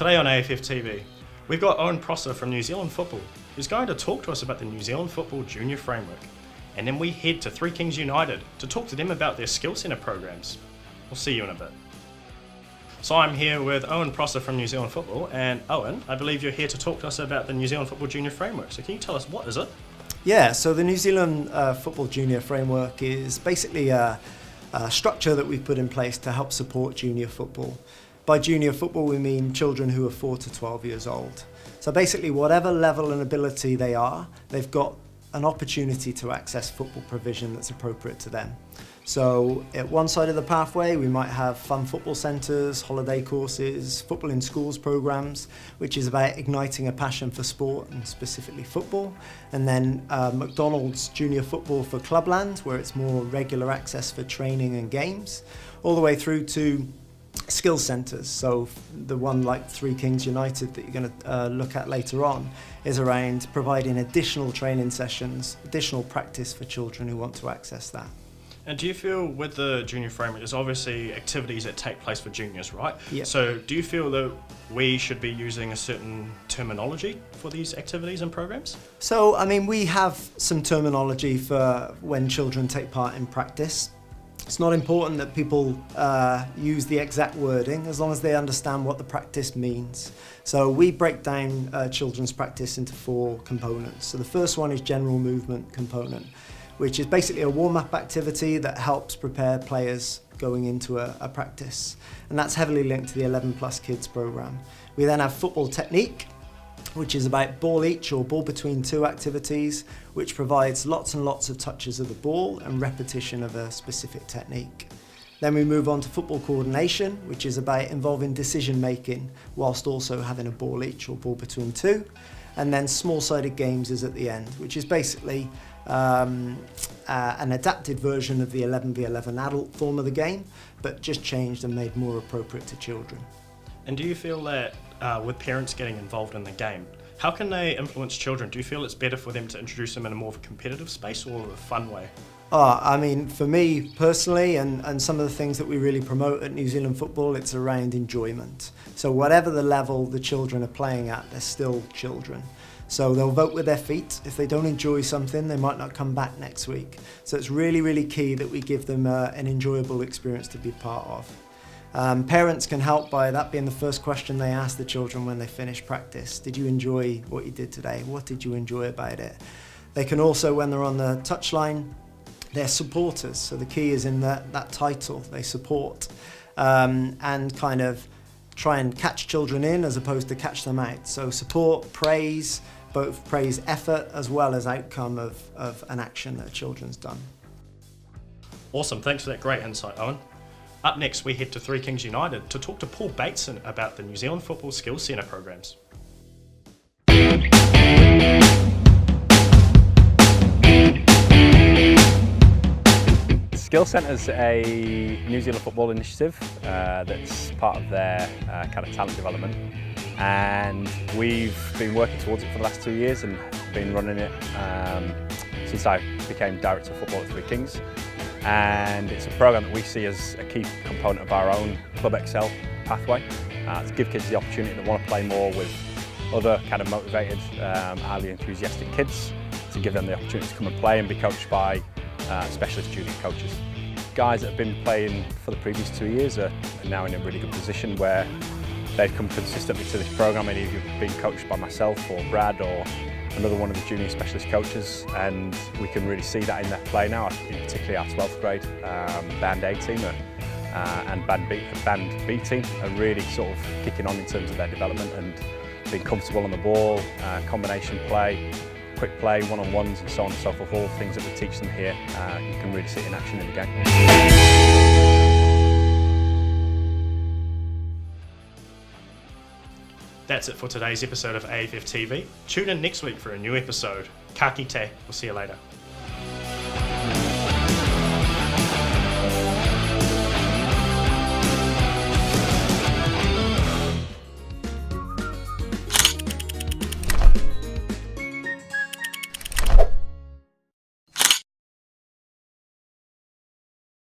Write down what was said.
Today on AFF TV, we've got Owen Prosser from New Zealand Football, who's going to talk to us about the New Zealand Football Junior Framework. And then we head to Three Kings United to talk to them about their skill centre programs. We'll see you in a bit. So I'm here with Owen Prosser from New Zealand Football, and Owen, I believe you're here to talk to us about the New Zealand Football Junior Framework. So can you tell us, what is it? Yeah, so the New Zealand Football Junior Framework is basically a structure that we've put in place to help support junior football. By junior football, we mean children who are 4 to 12 years old. So basically, whatever level and ability they are, they've got an opportunity to access football provision that's appropriate to them. So at one side of the pathway, we might have fun football centres, holiday courses, football in schools programs, which is about igniting a passion for sport and specifically football. And then McDonald's Junior Football for Clubland, where it's more regular access for training and games, all the way through to skills centres. So the one like Three Kings United that you're going to look at later on is around providing additional training sessions, additional practice for children who want to access that. And do you feel with the junior framework, there's obviously activities that take place for juniors, right? Yeah. So do you feel that we should be using a certain terminology for these activities and programs? So, I mean, we have some terminology for when children take part in practice. It's not important that people use the exact wording as long as they understand what the practice means. So we break down children's practice into 4 components. So the first one is general movement component, which is basically a warm-up activity that helps prepare players going into a practice. And that's heavily linked to the 11 Plus Kids program. We then have football technique, which is about ball each or ball between 2 activities, which provides lots and lots of touches of the ball and repetition of a specific technique. Then we move on to football coordination, which is about involving decision making whilst also having a ball each or ball between 2. And then small-sided games is at the end, which is basically an adapted version of the 11v11 adult form of the game, but just changed and made more appropriate to children. And do you feel that with parents getting involved in the game, how can they influence children? Do you feel it's better for them to introduce them in a more of a competitive space or a fun way? I mean, for me personally, and some of the things that we really promote at New Zealand Football, it's around enjoyment. So whatever the level the children are playing at, they're still children. So they'll vote with their feet. If they don't enjoy something, they might not come back next week. So it's really, really key that we give them an enjoyable experience to be part of. Parents can help by that being the first question they ask the children when they finish practice. Did you enjoy what you did today? What did you enjoy about it? They can also, when they're on the touchline, they're supporters. So the key is in that title, they support, and kind of try and catch children in as opposed to catch them out. So support, praise, both praise effort as well as outcome of an action that a children's done. Awesome, thanks for that great insight, Owen. Up next, we head to Three Kings United to talk to Paul Bateson about the New Zealand Football Skills Centre programs. Skills Centre is a New Zealand football initiative that's part of their kind of talent development, and we've been working towards it for the last 2 years and been running it since I became Director of Football at Three Kings. And it's a programme that we see as a key component of our own Club Excel pathway to give kids the opportunity that want to play more with other kind of motivated, highly enthusiastic kids, to give them the opportunity to come and play and be coached by specialist junior coaches. Guys that have been playing for the previous 2 years are now in a really good position where they've come consistently to this programme and either been coached by myself or Brad or another one of the junior specialist coaches, and we can really see that in their play now, particularly our 12th grade Band A team and Band B team are really sort of kicking on in terms of their development and being comfortable on the ball, combination play, quick play, one-on-ones and so on and so forth, all the things that we teach them here, you can really see it in action in the game. That's it for today's episode of AFF TV. Tune in next week for a new episode. Ka kite. We'll see you later.